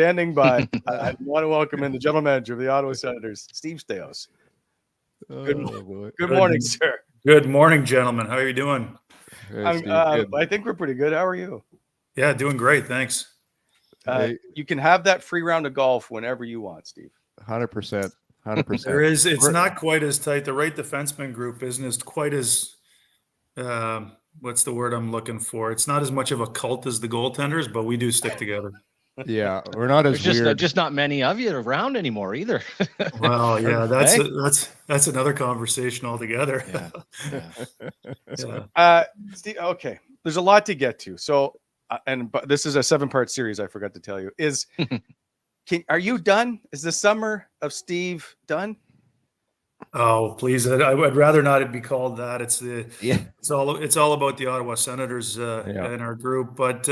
Standing by, I want to welcome in the general manager of the Ottawa Senators, Steve Staios. Good morning, sir. Good morning, gentlemen. How are you doing? Hey, Steve, I think we're pretty good. How are you? Yeah, doing great. Thanks. You can have that free round of golf whenever you want, Steve. 100%. It's not quite as tight. The right defenseman group isn't as quite as, what's the word I'm looking for? It's not as much of a cult as the goaltenders, but we do stick together. Yeah, we're not as There's weird. just not many of you around anymore either. Well, yeah, that's another conversation altogether. Steve, okay, there's a lot to get to. So, but this is a 7-part series. I forgot to tell you. Are you done? Is the summer of Steve done? Oh, please! I would rather not it be called that. It's all about the Ottawa Senators in our group, but.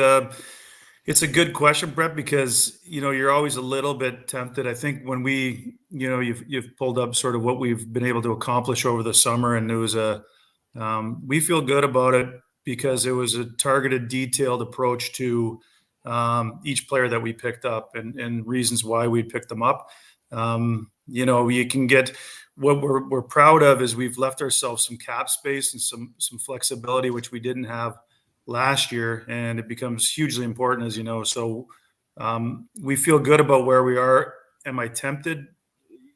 It's a good question, Brent, because you're always a little bit tempted. I think when you've pulled up sort of what we've been able to accomplish over the summer, and it was we feel good about it because it was a targeted, detailed approach to each player that we picked up and reasons why we picked them up. You can get what we're proud of is we've left ourselves some cap space and some flexibility, which we didn't have last year, and it becomes hugely important, as you know. So we feel good about where we are. Am I tempted?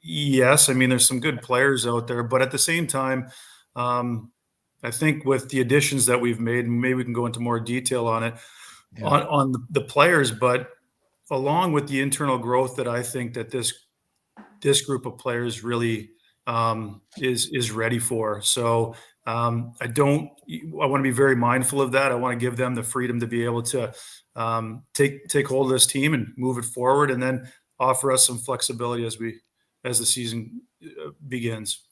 Yes. I mean, there's some good players out there, but at the same time, I think with the additions that we've made, and maybe we can go into more detail on it, on the players, but along with the internal growth that I think that this group of players really is ready for. So I want to be very mindful of that. I want to give them the freedom to be able to take hold of this team and move it forward, and then offer us some flexibility as the season begins.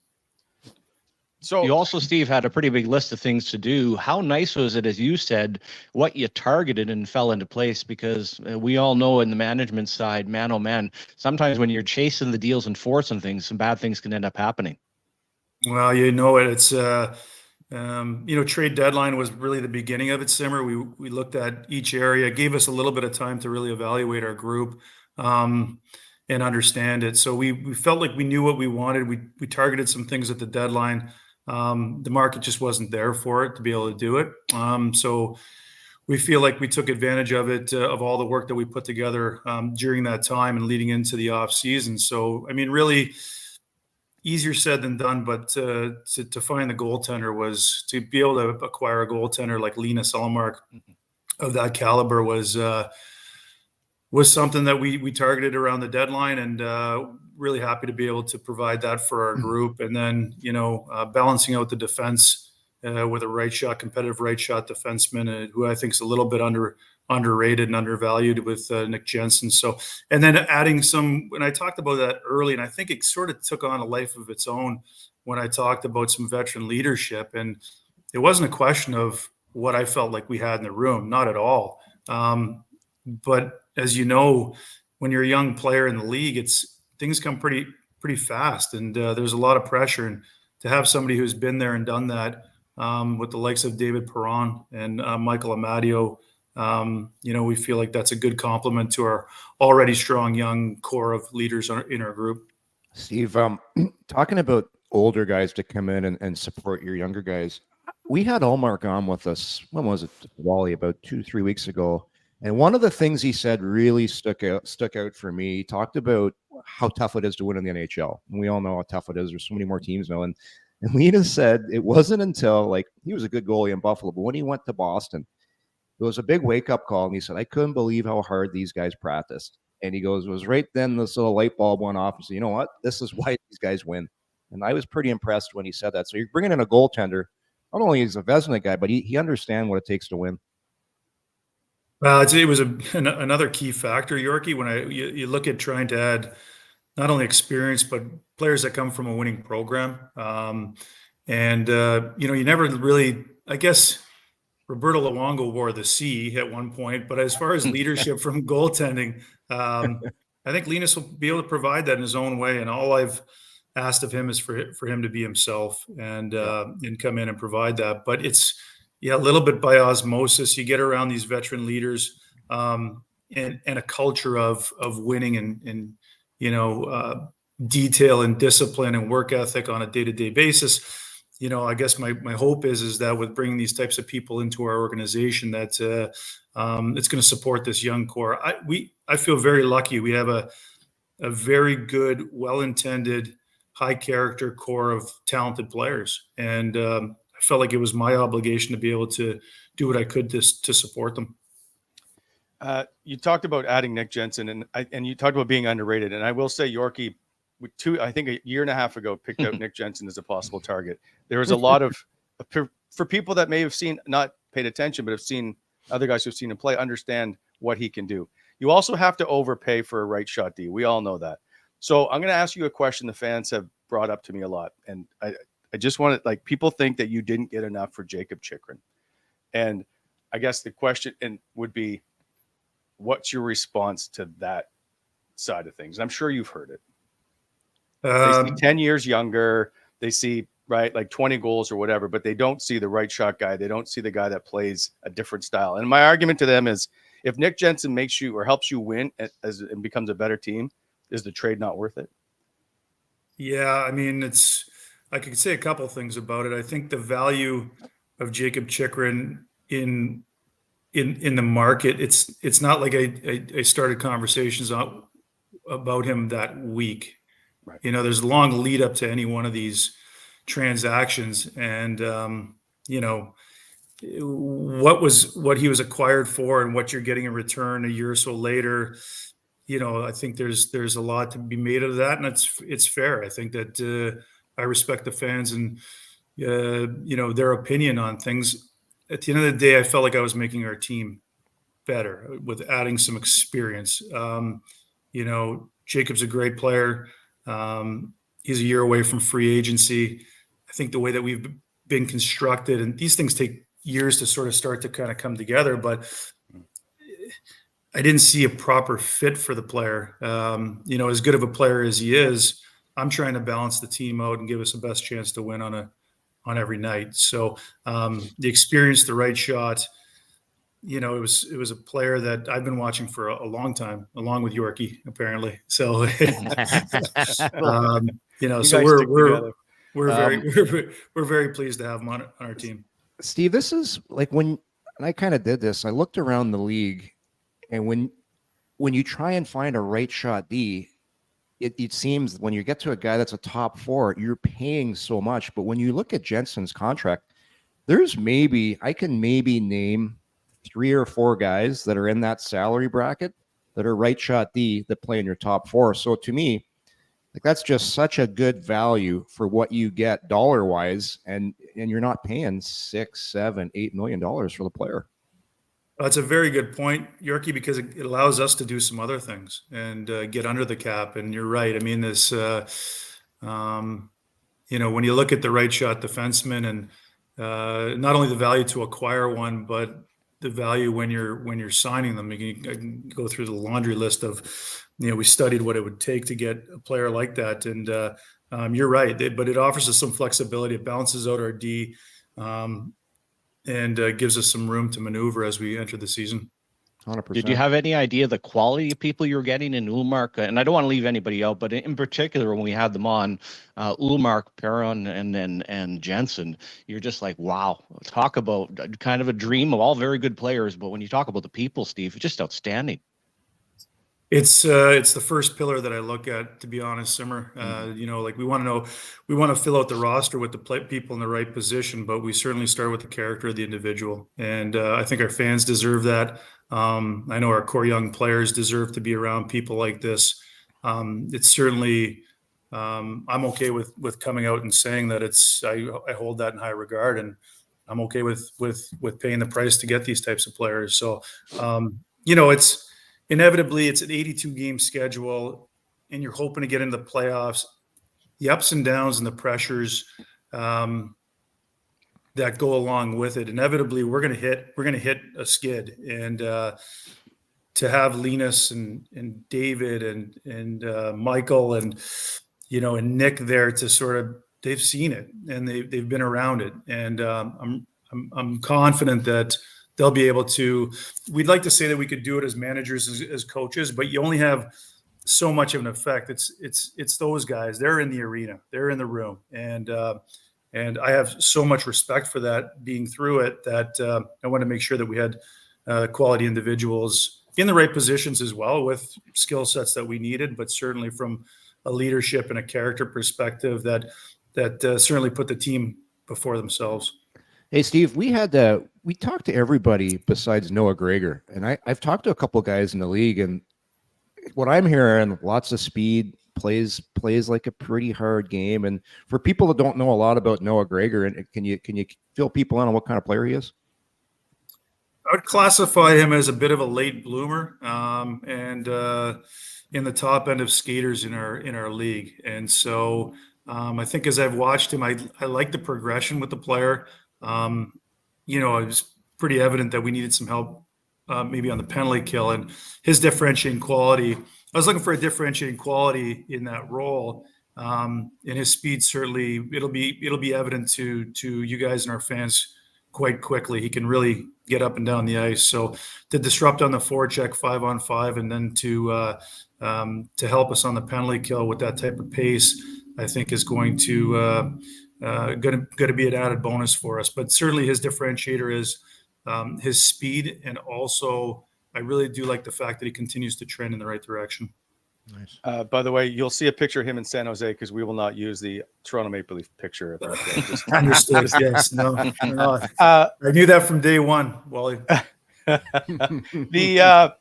So you also, Steve, had a pretty big list of things to do. How nice was it, as you said, what you targeted and fell into place? Because we all know in the management side, man, oh man, sometimes when you're chasing the deals and forcing things, some bad things can end up happening. Well, it's trade deadline was really the beginning of it, Simmer. We looked at each area, gave us a little bit of time to really evaluate our group and understand it. So we felt like we knew what we wanted. We targeted some things at the deadline. The market just wasn't there for it to be able to do it. So we feel like we took advantage of it, of all the work that we put together during that time and leading into the off season. So, I mean, really easier said than done, but to find the goaltender was to be able to acquire a goaltender like Linus Ullmark of that caliber was something that we targeted around the deadline, and really happy to be able to provide that for our group. And then, balancing out the defense with a competitive right shot defenseman who I think is a little bit underrated and undervalued with Nick Jensen. So, and then adding when I talked about that early, and I think it sort of took on a life of its own when I talked about some veteran leadership. And it wasn't a question of what I felt like we had in the room, not at all. But as you know, when you're a young player in the league, things come pretty fast, and there's a lot of pressure. And to have somebody who's been there and done that with the likes of David Perron and Michael Amadio, we feel like that's a good compliment to our already strong young core of leaders in our group. Steve, talking about older guys to come in and support your younger guys, we had Ullmark on with us. When was it? Wally, about 2-3 weeks ago. And one of the things he said really stuck out for me. He talked about how tough it is to win in the NHL. And we all know how tough it is. There's so many more teams now. And Lena said it wasn't until he was a good goalie in Buffalo, but when he went to Boston, it was a big wake-up call. And he said, I couldn't believe how hard these guys practiced. And he goes, it was right then this little light bulb went off and said, you know what? This is why these guys win. And I was pretty impressed when he said that. So you're bringing in a goaltender. Not only is a Vezina guy, but he understands what it takes to win. Well, it was another key factor, Yorkie, when you look at trying to add not only experience, but players that come from a winning program. You never really, I guess, Roberto Luongo wore the C at one point, but as far as leadership from goaltending, I think Linus will be able to provide that in his own way. And all I've asked of him is for him to be himself and come in and provide that. But it's, a little bit by osmosis. You get around these veteran leaders, and a culture of winning and detail and discipline and work ethic on a day-to-day basis. I guess my hope is that with bringing these types of people into our organization, that it's going to support this young core. I feel very lucky. We have a very good, well-intended, high-character core of talented players, and I felt like it was my obligation to be able to do what I could to support them. You talked about adding Nick Jensen, and you talked about being underrated. And I will say, Yorkie, I think a year and a half ago, picked out Nick Jensen as a possible target. There was a lot of, for people that may have not paid attention, but have seen other guys who've seen him play, understand what he can do. You also have to overpay for a right shot D. We all know that. So I'm going to ask you a question the fans have brought up to me a lot. And I just want to, people think that you didn't get enough for Jakob Chychrun. And I guess the question would be, what's your response to that side of things? I'm sure you've heard it. They see 10 years younger. They see, right, 20 goals or whatever, but they don't see the right shot guy. They don't see the guy that plays a different style. And my argument to them is, if Nick Jensen makes you or helps you win and becomes a better team, is the trade not worth it? Yeah, I mean, I could say a couple things about it. I think the value of Jakob Chychrun in the market, it's not like I started conversations about him that week. Right. There's a long lead up to any one of these transactions, and what he was acquired for and what you're getting in return a year or so later. I think there's a lot to be made of that, and it's fair. I think that I respect the fans and their opinion on things. At the end of the day, I felt like I was making our team better with adding some experience. Jacob's a great player. He's a year away from free agency. I think the way that we've been constructed, and these things take years to sort of start to kind of come together, but I didn't see a proper fit for the player. As good of a player as he is, I'm trying to balance the team out and give us the best chance to win on every night. So the experience, the right shot, it was a player that I've been watching for a long time, along with Yorkie, apparently. So, so we're very pleased to have him on our team. Steve, this is and I kind of did this. I looked around the league, and when you try and find a right shot D, it seems when you get to a guy that's a top 4, you're paying so much. But when you look at Jensen's contract, I can maybe name 3 or 4 guys that are in that salary bracket that are right shot D that play in your top 4. So to me, that's just such a good value for what you get dollar wise, and you're not paying $6, $7, $8 million for the player. That's a very good point, Yorkie, because it allows us to do some other things and get under the cap. And you're right. I mean, this, when you look at the right shot defenseman, and not only the value to acquire one, but the value when you're signing them. I can go through the laundry list of, we studied what it would take to get a player like that. And you're right, but it offers us some flexibility. It balances out our D. And gives us some room to maneuver as we enter the season. 100%. Did you have any idea the quality of people you're getting in Ullmark? And I don't want to leave anybody out, but in particular, when we had them on, Ullmark, Perron, and Jensen, you're just like, wow, talk about kind of a dream of all very good players. But when you talk about the people, Steve, it's just outstanding. It's the first pillar that I look at, to be honest, Simmer. We want to fill out the roster with the people in the right position, but we certainly start with the character of the individual. And I think our fans deserve that. I know our core young players deserve to be around people like this. It's certainly, I'm okay with coming out and saying that I hold that in high regard, and I'm okay with paying the price to get these types of players. So, inevitably, it's an 82 game schedule, and you're hoping to get into the playoffs. The ups and downs and the pressures that go along with it. Inevitably, we're going to hit a skid, and to have Linus and David and Michael and Nick there to sort of, they've seen it and they've been around it, and I'm confident that they'll be able to. We'd like to say that we could do it as managers, as coaches, but you only have so much of an effect. It's those guys. They're in the arena. They're in the room, and I have so much respect for that, being through it, that I want to make sure that we had quality individuals in the right positions as well, with skill sets that we needed, but certainly from a leadership and a character perspective that certainly put the team before themselves. Hey, Steve, we talked to everybody besides Noah Gregor, and I've talked to a couple guys in the league, and what I'm hearing, lots of speed, plays like a pretty hard game. And for people that don't know a lot about Noah Gregor, and can you fill people in on what kind of player he is? I would classify him as a bit of a late bloomer, and in the top end of skaters in our league. And so I think as I've watched him, I like the progression with the player. It was pretty evident that we needed some help, maybe on the penalty kill, and his differentiating quality. I was looking for a differentiating quality in that role. And his speed, certainly it'll be evident to you guys and our fans quite quickly. He can really get up and down the ice. So to disrupt on the forecheck 5-on-5, and then to help us on the penalty kill with that type of pace, I think is going to be an added bonus for us. But certainly his differentiator is his speed, and also I really do like the fact that he continues to trend in the right direction. Nice. By the way, you'll see a picture of him in San Jose, because we will not use the Toronto Maple Leaf picture. Understood. Yes. No. I knew that from day one, Wally. The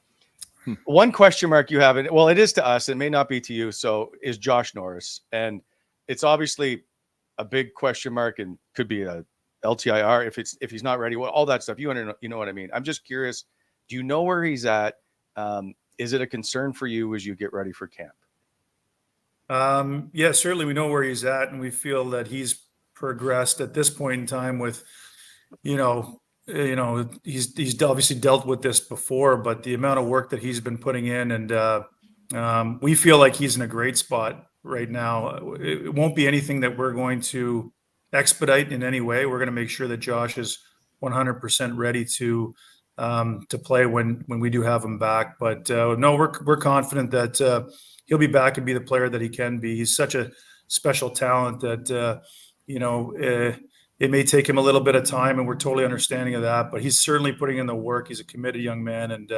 one question mark you have, and well, it is to us, it may not be to you, so is Josh Norris. And it's obviously a big question mark, and could be a LTIR if he's not ready. Well, all that stuff. You know what I mean? I'm just curious. Do you know where he's at? Is it a concern for you as you get ready for camp? Yeah, certainly we know where he's at, and we feel that he's progressed at this point in time with, he's obviously dealt with this before, but the amount of work that he's been putting in, and we feel like he's in a great spot right now. It won't be anything that we're going to expedite in any way. We're going to make sure that Josh is 100% ready to play when we do have him back. But no, we're confident that he'll be back and be the player that he can be. He's such a special talent that it may take him a little bit of time, and we're totally understanding of that. But he's certainly putting in the work. He's a committed young man, and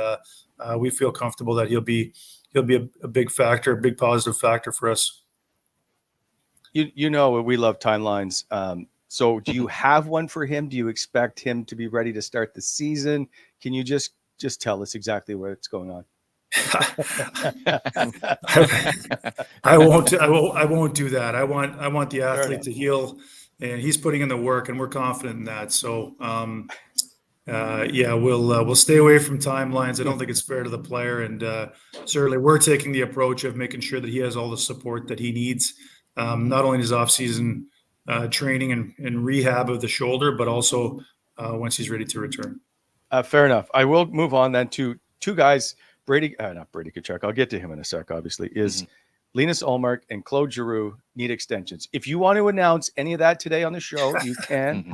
we feel comfortable that he'll be a big factor, a big positive factor for us. We love timelines. So do you have one for him? Do you expect him to be ready to start the season? Can you just tell us exactly what's going on? I won't do that. I want the athlete to heal, and he's putting in the work, and we're confident in that. So we'll stay away from timelines. I don't think it's fair to the player, and certainly we're taking the approach of making sure that he has all the support that he needs, not only in his off-season training and rehab of the shoulder, but also once he's ready to return. Fair enough. I will move on then to two guys. Not Brady Tkachuk. I'll get to him in a sec. Obviously, is Linus Ullmark and Claude Giroux need extensions? If you want to announce any of that today on the show, you can.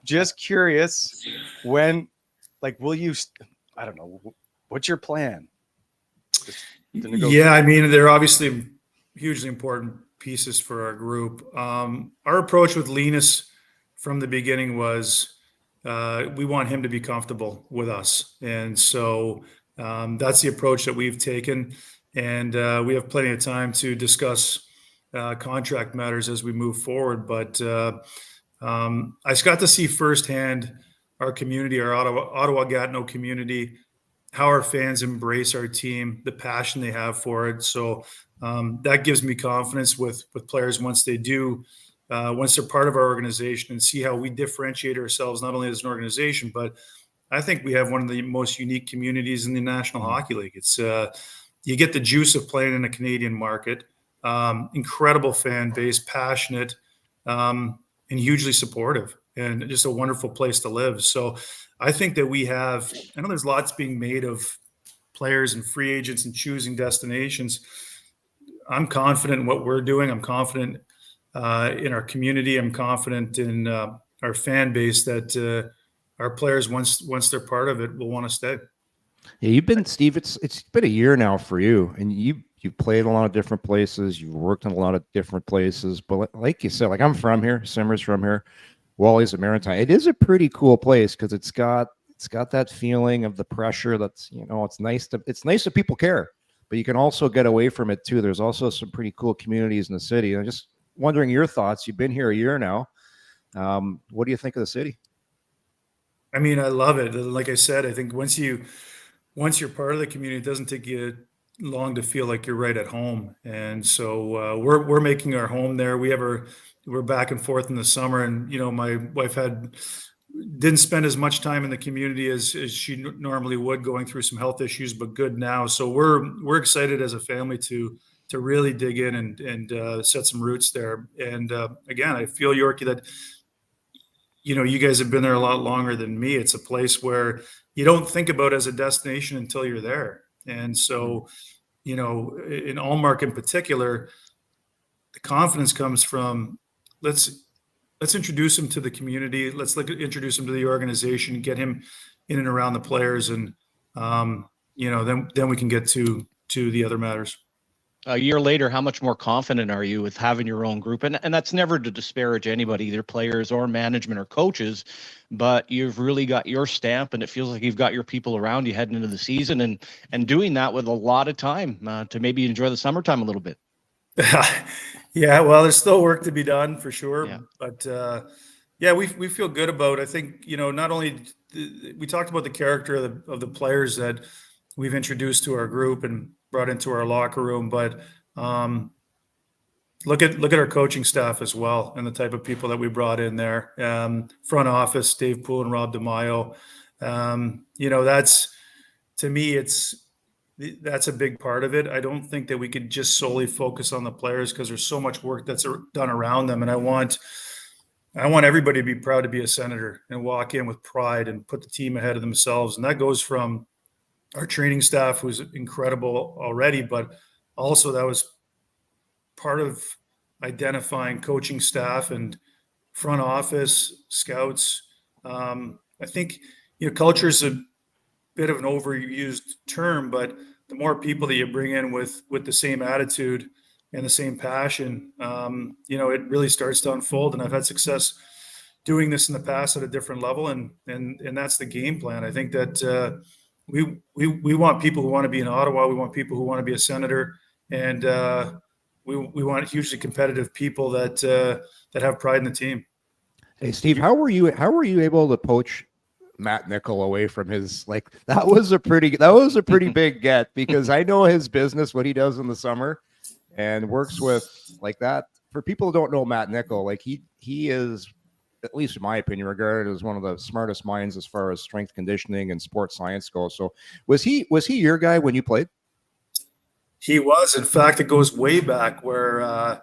Just curious, when, will you? I don't know. What's your plan? Yeah, I mean, they're obviously hugely important pieces for our group. Our approach with Linus from the beginning was we want him to be comfortable with us, and so that's the approach that we've taken. And we have plenty of time to discuss contract matters as we move forward. But I just got to see firsthand our community, our Ottawa Gatineau community, how our fans embrace our team, the passion they have for it. So that gives me confidence with players once they're part of our organization, and see how we differentiate ourselves not only as an organization, but I think we have one of the most unique communities in the National Hockey League. It's you get the juice of playing in a Canadian market, incredible fan base, passionate, and hugely supportive, and just a wonderful place to live. So I think that I know there's lots being made of players and free agents and choosing destinations. I'm confident in what we're doing. I'm confident in our community. I'm confident in our fan base that our players, once they're part of it, will want to stay. Yeah, you've been, Steve. It's been a year now for you, and you played a lot of different places. You've worked in a lot of different places. But like you said, like I'm from here, Simmer's from here, Wally's at Maritime. It is a pretty cool place because it's got that feeling of the pressure. That's it's nice that people care, but you can also get away from it too. There's also some pretty cool communities in the city. I'm just wondering your thoughts. You've been here a year now. What do you think of the city? I mean, I love it. Like I said, I think once you're part of the community, it doesn't take you long to feel like you're right at home. And so we're making our home there. We're back and forth in the summer, and my wife didn't spend as much time in the community as she normally would, going through some health issues, but good now. So we're excited as a family to really dig in and set some roots there. And again, I feel, Yorkie, that you guys have been there a lot longer than me. It's a place where you don't think about as a destination until you're there. And so, in Allmark in particular, the confidence comes from let's introduce him to the community. Let's introduce him to the organization, get him in and around the players, and then we can get to the other matters. A year later, how much more confident are you with having your own group? And that's never to disparage anybody, either players or management or coaches, but you've really got your stamp, and it feels like you've got your people around you heading into the season, and doing that with a lot of time to maybe enjoy the summertime a little bit. Yeah, well, there's still work to be done for sure, Yeah. but yeah, we feel good about. I think not only we talked about the character of the players that we've introduced to our group and brought into our locker room, but look at our coaching staff as well, and the type of people that we brought in there. Front office, Dave Poole and Rob DeMaio. That's, to me, that's a big part of it. I don't think that we could just solely focus on the players, because there's so much work that's done around them. And I want everybody to be proud to be a Senator and walk in with pride and put the team ahead of themselves. And that goes from our training staff, who's incredible already, but also that was part of identifying coaching staff and front office scouts. I think, culture is a bit of an overused term, but the more people that you bring in with the same attitude and the same passion, it really starts to unfold. And I've had success doing this in the past at a different level, and that's the game plan. I think that we want people who want to be in Ottawa. We want people who want to be a Senator, and we want hugely competitive people that have pride in the team. Hey, Steve, how were you able to poach Matt Nickel away from his, that was a pretty big get, because I know his business, what he does in the summer, and works with like that. For people who don't know Matt Nickel, he is, at least in my opinion, regarded as one of the smartest minds as far as strength conditioning and sports science goes. So was he your guy when you played? He was. In fact, it goes way back, where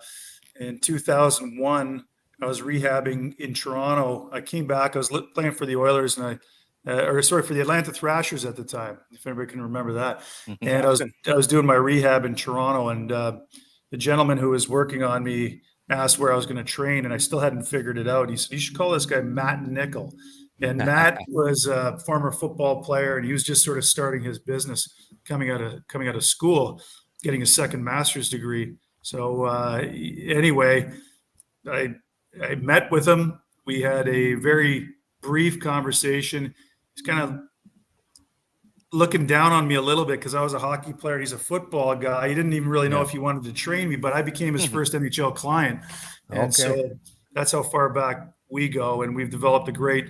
in 2001, I was rehabbing in Toronto. I came back. I was playing for the Oilers, and for the Atlanta Thrashers at the time, if anybody can remember that. And I was doing my rehab in Toronto, and the gentleman who was working on me asked where I was going to train, and I still hadn't figured it out. He said, "You should call this guy Matt Nickel." And Matt was a former football player, and he was just sort of starting his business, coming out of school, getting his second master's degree. So anyway, I met with him. We had a very brief conversation. He's kind of looking down on me a little bit because I was a hockey player. He's a football guy. He didn't even really know if he wanted to train me, but I became his first NHL client. And so that's how far back we go. And we've developed a great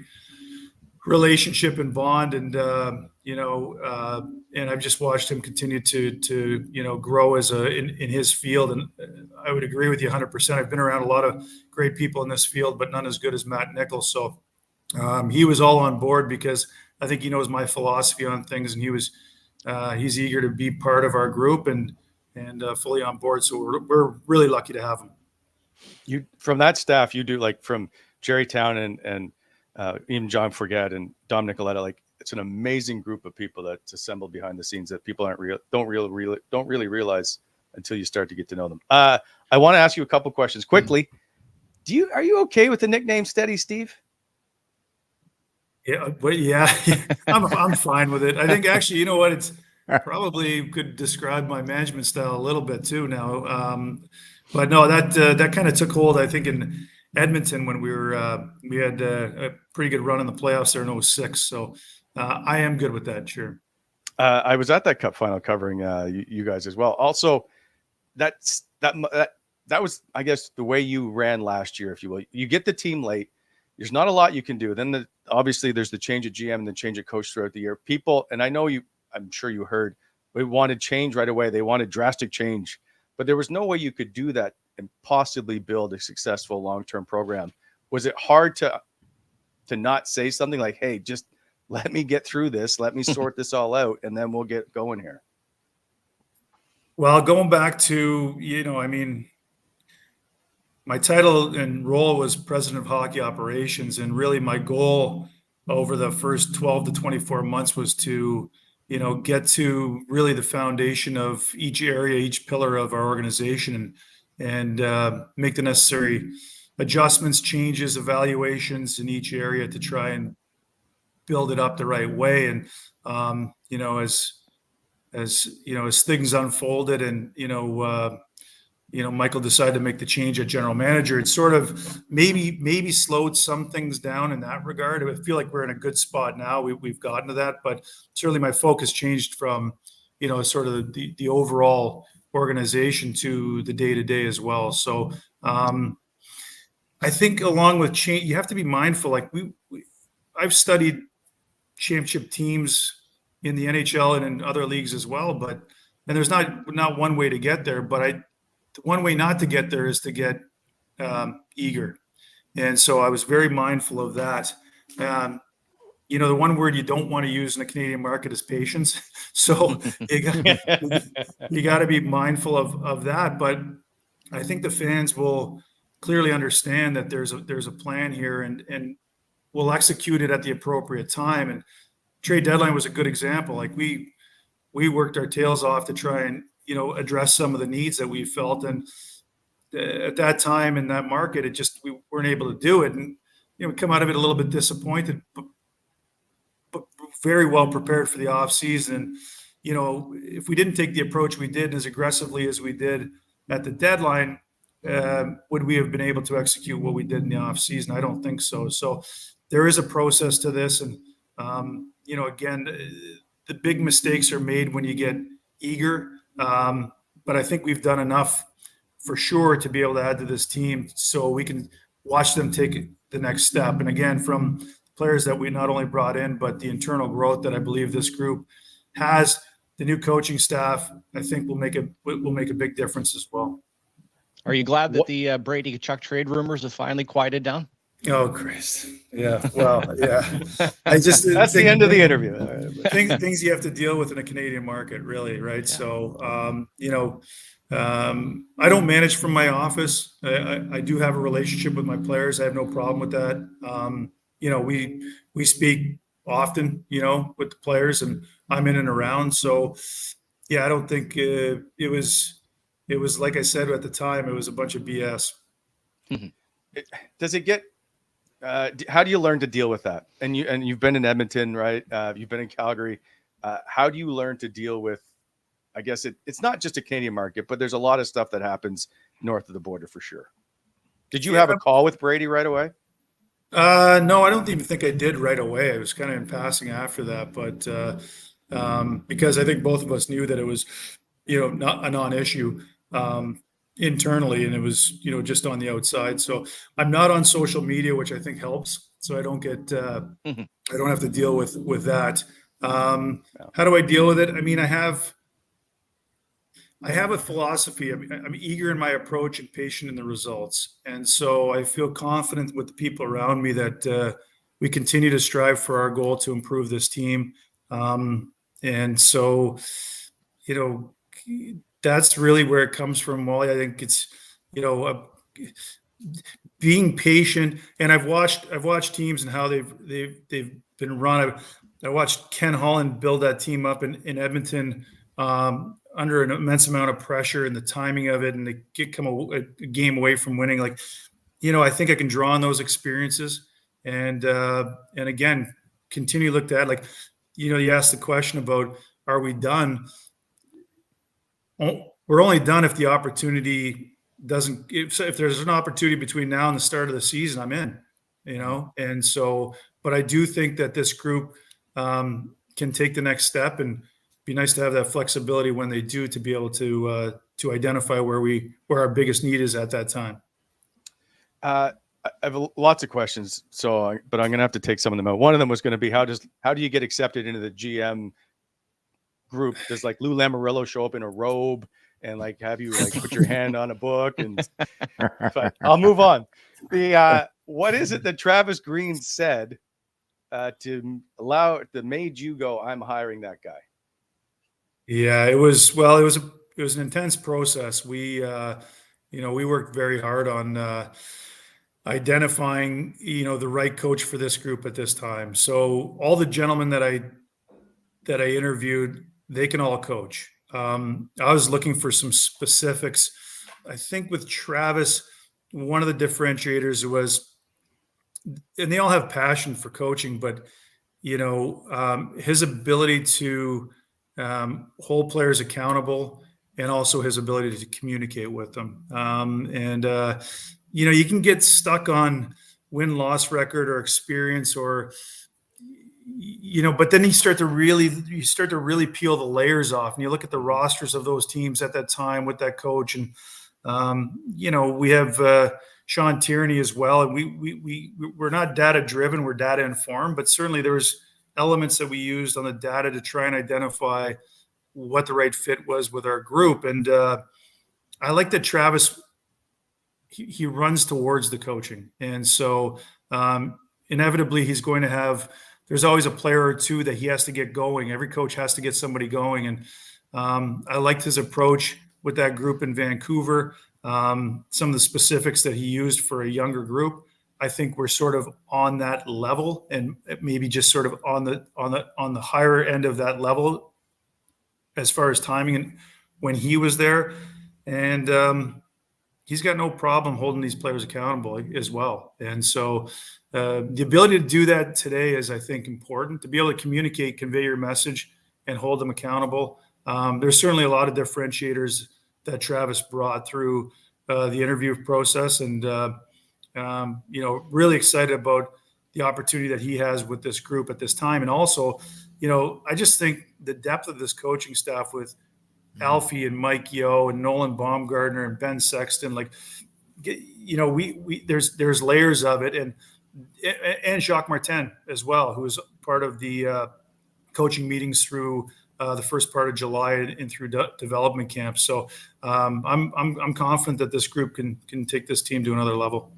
relationship and bond. And, and I've just watched him continue to grow in his field. And I would agree with you 100%. I've been around a lot of great people in this field, but none as good as Matt Nichols. So he was all on board because I think he knows my philosophy on things, and he's eager to be part of our group and fully on board. So we're really lucky to have him. You, from that staff, you do, like, from Jerry Town and even John Forget and Dom Nicoletta, it's an amazing group of people that's assembled behind the scenes that people don't really realize until you start to get to know them. I want to ask you a couple questions quickly. Are you okay with the nickname Steady Steve? Yeah, but yeah, I'm fine with it. I think actually, you know what, it's probably could describe my management style a little bit too now. But no, that kind of took hold, I think, in Edmonton when we had a pretty good run in the playoffs there in '06. So I am good with that, sure. I was at that cup final covering you guys as well. Also, that was, I guess, the way you ran last year, if you will. You get the team late. There's not a lot you can do. Then obviously there's the change at GM and the change at coach throughout the year. People, and I'm sure you heard, they wanted change right away. They wanted drastic change, but there was no way you could do that and possibly build a successful long-term program. Was it hard to not say something like, "Hey, just let me get through this. Let me sort this all out, and then we'll get going here"? Well, going back to, I mean, my title and role was president of hockey operations, and really my goal over the first 12 to 24 months was to, get to really the foundation of each area, each pillar of our organization, and make the necessary adjustments, changes, evaluations in each area to try and build it up the right way. And as things unfolded, and Michael decided to make the change at general manager, it sort of maybe slowed some things down in that regard. I feel like we're in a good spot now. We've gotten to that, but certainly my focus changed from, sort of the overall organization to the day to day as well. So I think along with change, you have to be mindful. Like I've studied championship teams in the NHL and in other leagues as well, and there's not one way to get there, but the one way not to get there is to get eager. And so I was very mindful of that. The one word you don't want to use in the Canadian market is patience. So you got to be mindful of that. But I think the fans will clearly understand that there's a plan here, and we'll execute it at the appropriate time. And trade deadline was a good example. Like we worked our tails off to try and address some of the needs that we felt, and at that time in that market, we weren't able to do it, and we come out of it a little bit disappointed, but very well prepared for the off season. If we didn't take the approach we did as aggressively as we did at the deadline, would we have been able to execute what we did in the off season? I don't think so. So there is a process to this, and again, the big mistakes are made when you get eager. But I think we've done enough for sure to be able to add to this team so we can watch them take the next step. And again, from players that we not only brought in, but the internal growth that I believe this group has, the new coaching staff, I think will make a big difference as well. Are you glad that the Brady Chuck trade rumors have finally quieted down? Oh, Christ. Yeah. Well, yeah. That's the end of the interview. Things you have to deal with in a Canadian market, really, right? Yeah. So, I don't manage from my office. I do have a relationship with my players. I have no problem with that. We speak often, with the players, and I'm in and around. So, yeah, I don't think it was like I said at the time, it was a bunch of BS. Does it get? How do you learn to deal with that? And you've been in Edmonton, right? You've been in Calgary. How do you learn to deal with? I guess it's not just a Canadian market, but there's a lot of stuff that happens north of the border for sure. Did you have a call with Brady right away? No, I don't even think I did right away. I was kind of in passing after that, but because I think both of us knew that it was, not a non-issue internally, and it was, just on the outside. So I'm not on social media, which I think helps. So I don't get, I don't have to deal with that. How do I deal with it? I mean, I have a philosophy. I'm eager in my approach and patient in the results. And so I feel confident with the people around me that we continue to strive for our goal to improve this team. And so, that's really where it comes from, Wally. I think it's, being patient. And I've watched teams and how they've been run. I watched Ken Holland build that team up in Edmonton, under an immense amount of pressure and the timing of it, and they come a game away from winning. Like, I think I can draw on those experiences, and again, continue looked at. Like, you asked the question about, are we done? We're only done if the opportunity doesn't, if there's an opportunity between now and the start of the season, I'm in, and so, but I do think that this group can take the next step, and be nice to have that flexibility when they do, to be able to identify where our biggest need is at that time. I have lots of questions, but I'm going to have to take some of them out. One of them was going to be, how do you get accepted into the GM group? Does like Lou Lamoriello show up in a robe and like have you like put your hand on a book? And but I'll move on. What is it that Travis Green said that made you go, I'm hiring that guy? Yeah, it was an intense process. We worked very hard on identifying the right coach for this group at this time. So all the gentlemen that I interviewed, they can all coach. I was looking for some specifics. I think with Travis, one of the differentiators was, and they all have passion for coaching, but his ability to hold players accountable, and also his ability to communicate with them. You can get stuck on win-loss record or experience, or but then you start to really peel the layers off, and you look at the rosters of those teams at that time with that coach, and we have Sean Tierney as well, and we're not data driven, we're data informed, but certainly there was elements that we used on the data to try and identify what the right fit was with our group. And I like that Travis, he runs towards the coaching, and so inevitably he's going to have, there's always a player or two that he has to get going. Every coach has to get somebody going, and I liked his approach with that group in Vancouver. Some of the specifics that he used for a younger group, I think we're sort of on that level, and maybe just sort of on the higher end of that level as far as timing and when he was there. And he's got no problem holding these players accountable as well. And so the ability to do that today is, I think, important, to be able to communicate, convey your message, and hold them accountable. There's certainly a lot of differentiators that Travis brought through the interview process, and really excited about the opportunity that he has with this group at this time. And also, I just think the depth of this coaching staff with Alfie and Mike Yeo and Nolan Baumgartner and Ben Sexton, like, there's layers of it, and Jacques Martin as well, who was part of the coaching meetings through the first part of July and through development camp. So I'm confident that this group can take this team to another level.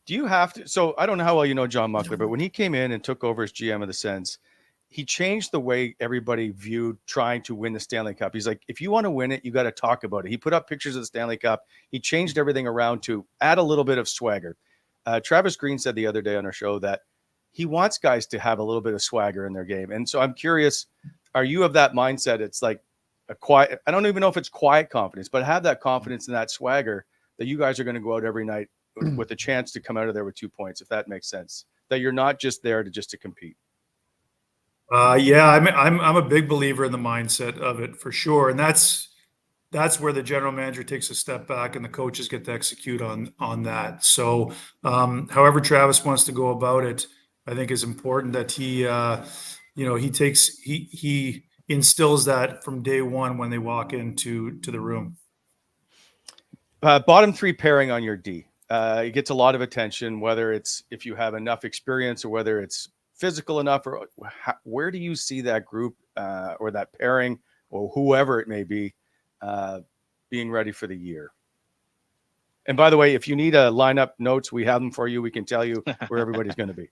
Do you have to? So I don't know how well you know John Muckler, but when he came in and took over as GM of the Sens, he changed the way everybody viewed trying to win the Stanley Cup. He's like, if you want to win it, you got to talk about it. He put up pictures of the Stanley Cup. He changed everything around to add a little bit of swagger. Travis Green said the other day on our show that he wants guys to have a little bit of swagger in their game. And so I'm curious, are you of that mindset? It's like a quiet, I don't even know if it's quiet confidence, but have that confidence and that swagger that you guys are going to go out every night with a chance to come out of there with 2 points, if that makes sense, that you're not just there to compete. Yeah, I'm a big believer in the mindset of it, for sure. And that's where the general manager takes a step back and the coaches get to execute on that. So however Travis wants to go about it, I think is important that he instills that from day one when they walk into the room. Bottom three pairing on your D. It gets a lot of attention, whether it's if you have enough experience or whether it's physical enough, or where do you see that group or that pairing or whoever it may be being ready for the year? And by the way, if you need a lineup notes, we have them for you. We can tell you where everybody's going to be.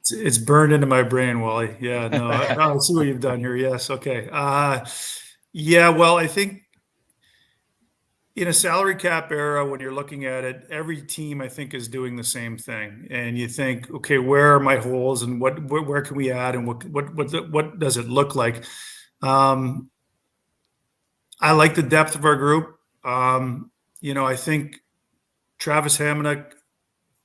It's burned into my brain, Wally. Yeah, no, I see what you've done here. Yes. Okay. Yeah, well, I think in a salary cap era, when you're looking at it, every team, I think, is doing the same thing. And you think, okay, where are my holes, and where can we add, and what does it look like? I like the depth of our group. I think Travis Hamonic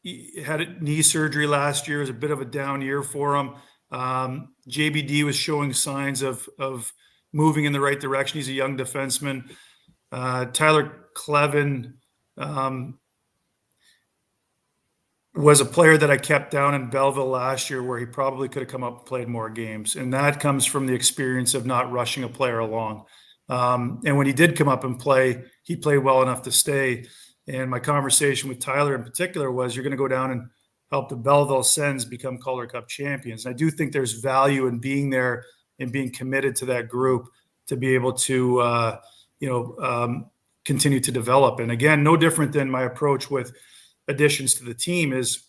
he had knee surgery last year. It was a bit of a down year for him. JBD was showing signs of moving in the right direction. He's a young defenseman. Tyler Clevin was a player that I kept down in Belleville last year, where he probably could have come up and played more games. And that comes from the experience of not rushing a player along. And when he did come up and play, he played well enough to stay. And my conversation with Tyler in particular was, you're going to go down and help the Belleville Sens become Calder Cup champions. And I do think there's value in being there and being committed to that group to be able to, continue to develop. And again, no different than my approach with additions to the team is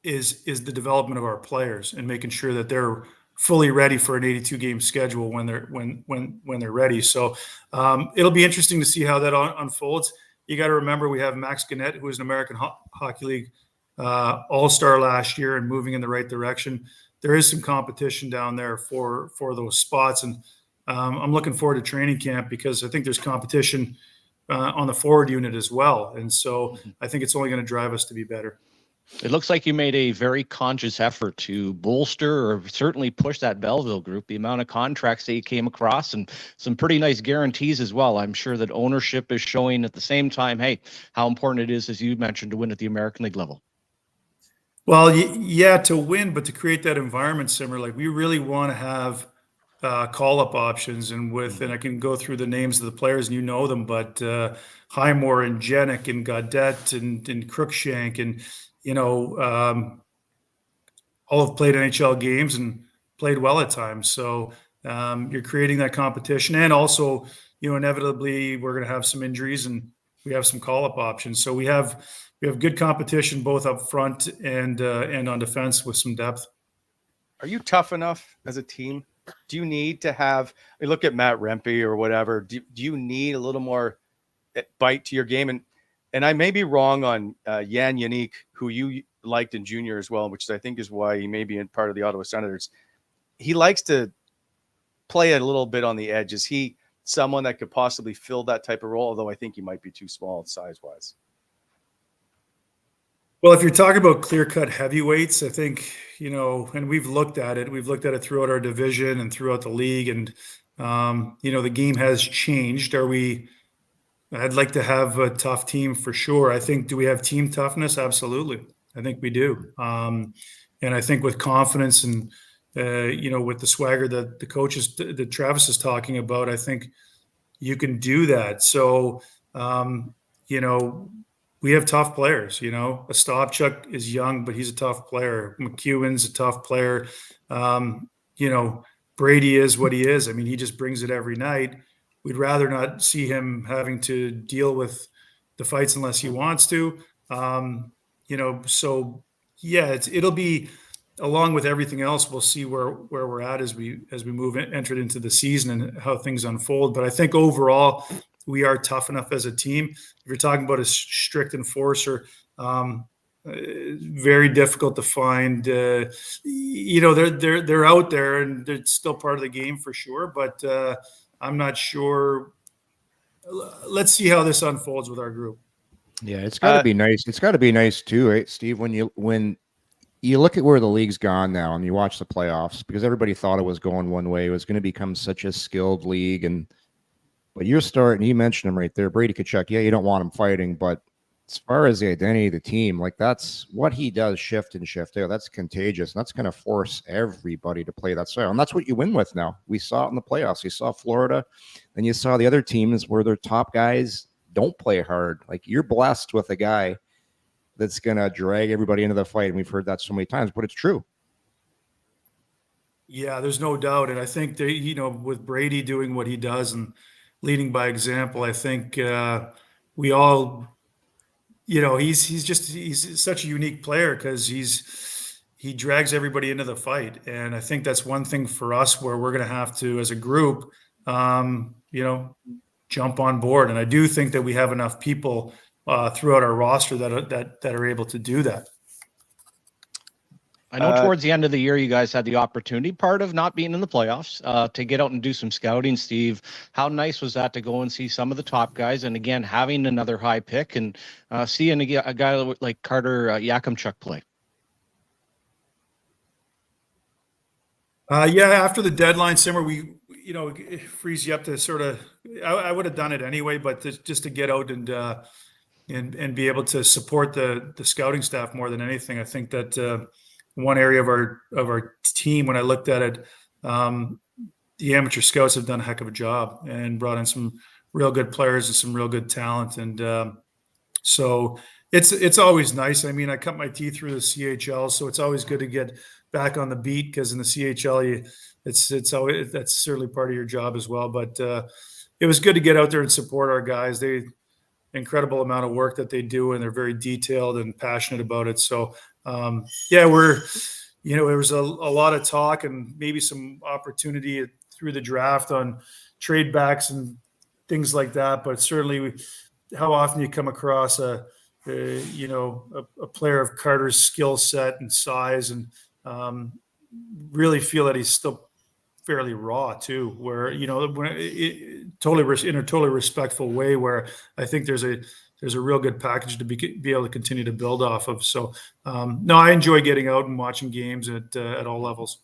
the development of our players and making sure that they're fully ready for an 82 game schedule when they're ready. So it'll be interesting to see how that unfolds. You got to remember, we have Max Gannett, who was an American Hockey League All-Star last year and moving in the right direction. There is some competition down there for those spots. And I'm looking forward to training camp, because I think there's competition on the forward unit as well. And so I think it's only going to drive us to be better. It looks like you made a very conscious effort to bolster or certainly push that Belleville group, the amount of contracts that you came across, and some pretty nice guarantees as well. I'm sure that ownership is showing at the same time, hey, how important it is, as you mentioned, to win at the American League level. Well, yeah, to win, but to create that environment, Simmer, like we really want to have call-up options, and I can go through the names of the players and you know them, but Highmore and Jenick and Gaudette and Cruikshank and all have played NHL games and played well at times. So you're creating that competition, and also inevitably we're going to have some injuries and we have some call-up options. So we have good competition both up front and on defense with some depth. Are you tough enough as a team? Do you need to have, look at Matt Rempe or whatever, do you need a little more bite to your game? And I may be wrong on Jan Yannick, who you liked in junior as well, which I think is why he may be in part of the Ottawa Senators. He likes to play a little bit on the edge. Is he someone that could possibly fill that type of role? Although I think he might be too small size-wise. Well, if you're talking about clear-cut heavyweights, I think, and we've looked at it. We've looked at it throughout our division and throughout the league. And, the game has changed. I'd like to have a tough team for sure. I think, do we have team toughness? Absolutely. I think we do. And I think with confidence and, with the swagger that the coaches, that Travis is talking about, I think you can do that. So, we have tough players. Ostapchuk is young, but he's a tough player. McEwen's a tough player. Brady is what he is. I mean, he just brings it every night. We'd rather not see him having to deal with the fights unless he wants to. So yeah, it'll be, along with everything else, we'll see where we're at as we enter into the season and how things unfold. But I think overall, we are tough enough as a team. If you're talking about a strict enforcer, very difficult to find. They're out there and they're still part of the game for sure. But I'm not sure. Let's see how this unfolds with our group. Yeah, it's got to be nice. It's got to be nice too, right, Steve? When you look at where the league's gone now and you watch the playoffs, because everybody thought it was going one way, it was going to become such a skilled league, but you're starting, you mentioned him right there, Brady Tkachuk. Yeah, you don't want him fighting, but as far as the identity of the team, like that's what he does, shift in, shift out. That's contagious. And that's going to force everybody to play that style. And that's what you win with now. We saw it in the playoffs. You saw Florida, and you saw the other teams where their top guys don't play hard. Like, you're blessed with a guy that's going to drag everybody into the fight. And we've heard that so many times, but it's true. Yeah, there's no doubt. And I think that, with Brady doing what he does and leading by example, I think we all, he's such a unique player because he drags everybody into the fight. And I think that's one thing for us where we're going to have to, as a group, jump on board. And I do think that we have enough people throughout our roster that are able to do that. I know towards the end of the year, you guys had the opportunity, part of not being in the playoffs, to get out and do some scouting, Steve. How nice was that to go and see some of the top guys? And again, having another high pick and seeing a guy like Carter Yakimchuk play. Yeah, after the deadline, Simmer, it frees you up to sort of, I would have done it anyway, but just to get out and be able to support the scouting staff more than anything. I think that one area of our team, when I looked at it, the amateur scouts have done a heck of a job and brought in some real good players and some real good talent. And so it's always nice. I mean, I cut my teeth through the CHL, so it's always good to get back on the beat, because in the CHL, it's always, that's certainly part of your job as well. But it was good to get out there and support our guys. They incredible amount of work that they do, and they're very detailed and passionate about it. So yeah, there was a lot of talk and maybe some opportunity through the draft on trade backs and things like that. But certainly, how often you come across a player of Carter's skill set and size, and really feel that he's still fairly raw too, where in a totally respectful way, where I think there's a real good package to be able to continue to build off of. So no, I enjoy getting out and watching games at all levels.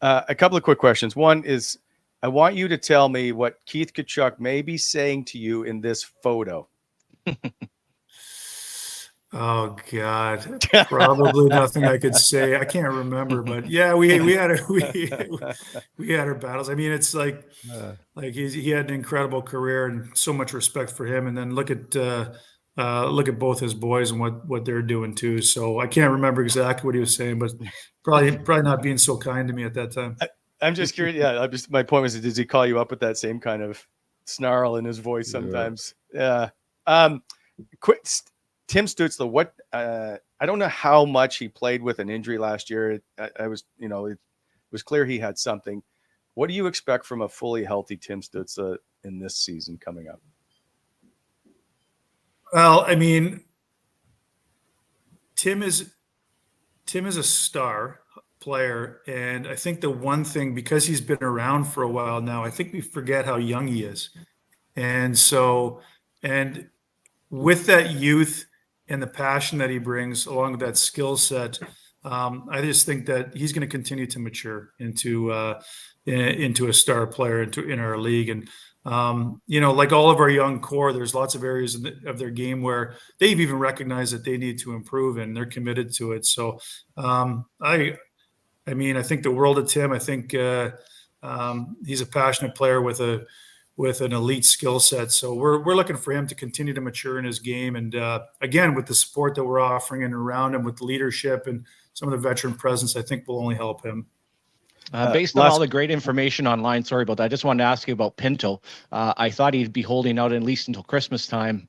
A couple of quick questions. One is, I want you to tell me what Keith Tkachuk may be saying to you in this photo. Oh God, probably nothing I could say. I can't remember, but yeah, we had our battles. I mean, it's like he had an incredible career and so much respect for him. And then look at both his boys and what they're doing too. So I can't remember exactly what he was saying, but probably not being so kind to me at that time. I'm just curious. Yeah, my point was, does he call you up with that same kind of snarl in his voice sometimes? Yeah. Tim Stützle, what I don't know how much he played with an injury last year. It was clear he had something. What do you expect from a fully healthy Tim Stützle in this season coming up? Well, I mean, Tim is a star player, and I think the one thing, because he's been around for a while now, I think we forget how young he is. And so, and with that youth and the passion that he brings along with that skill set, I just think that he's going to continue to mature into a star player in our league. And like all of our young core, there's lots of areas of their game where they've even recognized that they need to improve, and they're committed to it. So I think the world of Tim. I think he's a passionate player with an elite skill set. So we're looking for him to continue to mature in his game. And again, with the support that we're offering and around him with leadership and some of the veteran presence, I think will only help him. Based on all the great information online, sorry about that, I just wanted to ask you about Pinto. I thought he'd be holding out at least until Christmas time.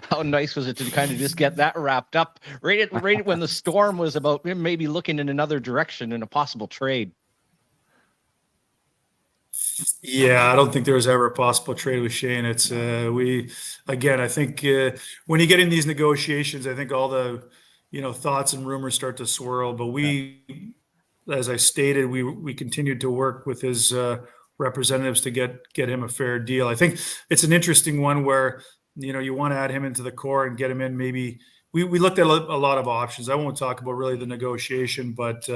How nice was it to kind of just get that wrapped up right when the storm was about maybe looking in another direction in a possible trade? Yeah, I don't think there was ever a possible trade with Shane. It's I think when you get in these negotiations, I think all the thoughts and rumors start to swirl. But we, as I stated, we continued to work with his representatives to get him a fair deal. I think it's an interesting one where you want to add him into the core and get him in. Maybe we looked at a lot of options. I won't talk about really the negotiation, but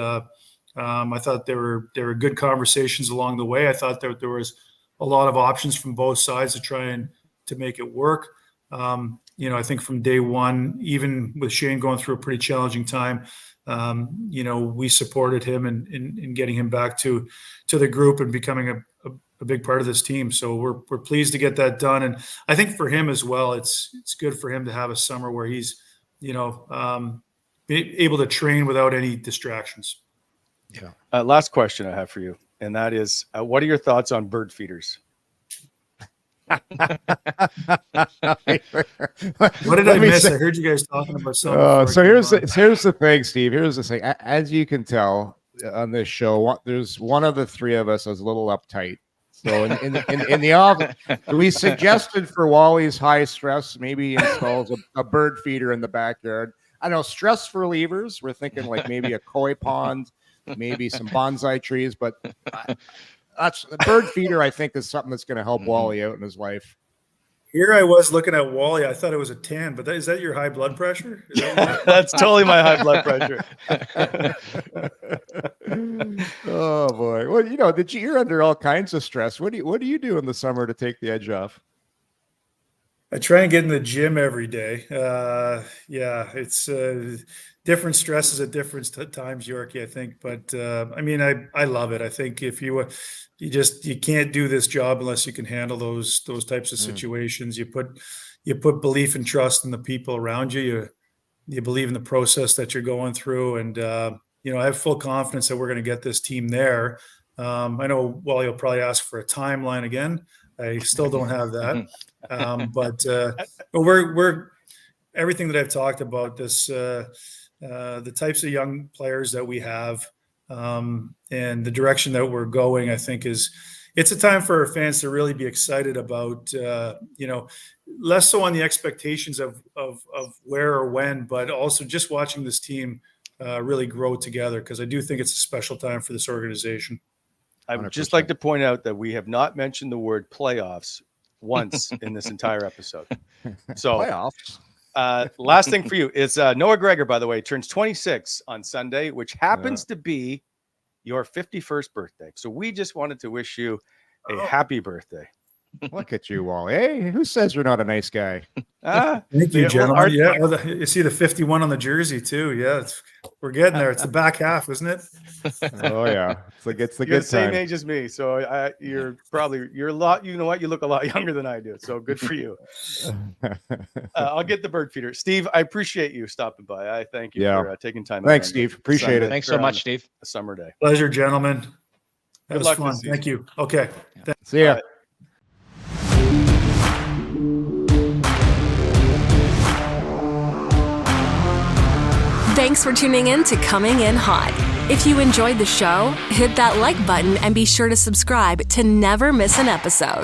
I thought there were good conversations along the way. I thought that there was a lot of options from both sides to try and to make it work. I think from day one, even with Shane going through a pretty challenging time, we supported him in getting him back to the group and becoming a big part of this team. So we're pleased to get that done. And I think for him as well, it's good for him to have a summer where he's, able to train without any distractions. Yeah. Last question I have for you, and that is, what are your thoughts on bird feeders? What did I miss? I heard you guys talking about something. So here's the thing, Steve. Here's the thing. As you can tell on this show, there's one of the three of us is a little uptight. So in the office, we suggested for Wally's high stress, maybe he installs a bird feeder in the backyard. I don't know, stress relievers. We're thinking like maybe a koi pond, maybe some bonsai trees, but that's a bird feeder. I think is something that's going to help Wally out in his life. Here I was looking at Wally. I thought it was a tan, but is that your high blood pressure? Is that That's totally my high blood pressure. Oh boy! Well, you're under all kinds of stress. What do you do in the summer to take the edge off? I try and get in the gym every day. It's different stresses at different times, Yorkie, I think. But I mean, I love it. I think if you can't do this job unless you can handle those types of situations. You put belief and trust in the people around you. You believe in the process that you're going through, and I have full confidence that we're going to get this team there. I know Wally will probably ask for a timeline again. I still don't have that. But we're everything that I've talked about, this the types of young players that we have, and the direction that we're going, I think it's a time for our fans to really be excited about, less so on the expectations of where or when, but also just watching this team really grow together, because I do think it's a special time for this organization. I would just like to point out that we have not mentioned the word playoffs once in this entire episode. So Playoffs. Last thing for you is Noah Gregor, by the way, turns 26 on Sunday, which happens to be your 51st birthday. So we just wanted to wish you a happy birthday. Look at you, Wally. Hey, who says you're not a nice guy? Thank you, gentlemen. You see the 51 on the jersey too. Yeah, we're getting there. It's the back half, isn't it? Oh yeah, it's the You're good the same time. age as me, so you're a lot. You know what? You look a lot younger than I do. So good for you. I'll get the bird feeder. Steve, I appreciate you stopping by. I thank you for taking time. Thanks, Steve. Appreciate it. Thanks so much, Steve. A summer day. Pleasure, gentlemen. That was luck fun. this season. Thank you. Okay. See ya. Bye. Thanks for tuning in to Coming In Hot. If you enjoyed the show, hit that like button and be sure to subscribe to never miss an episode.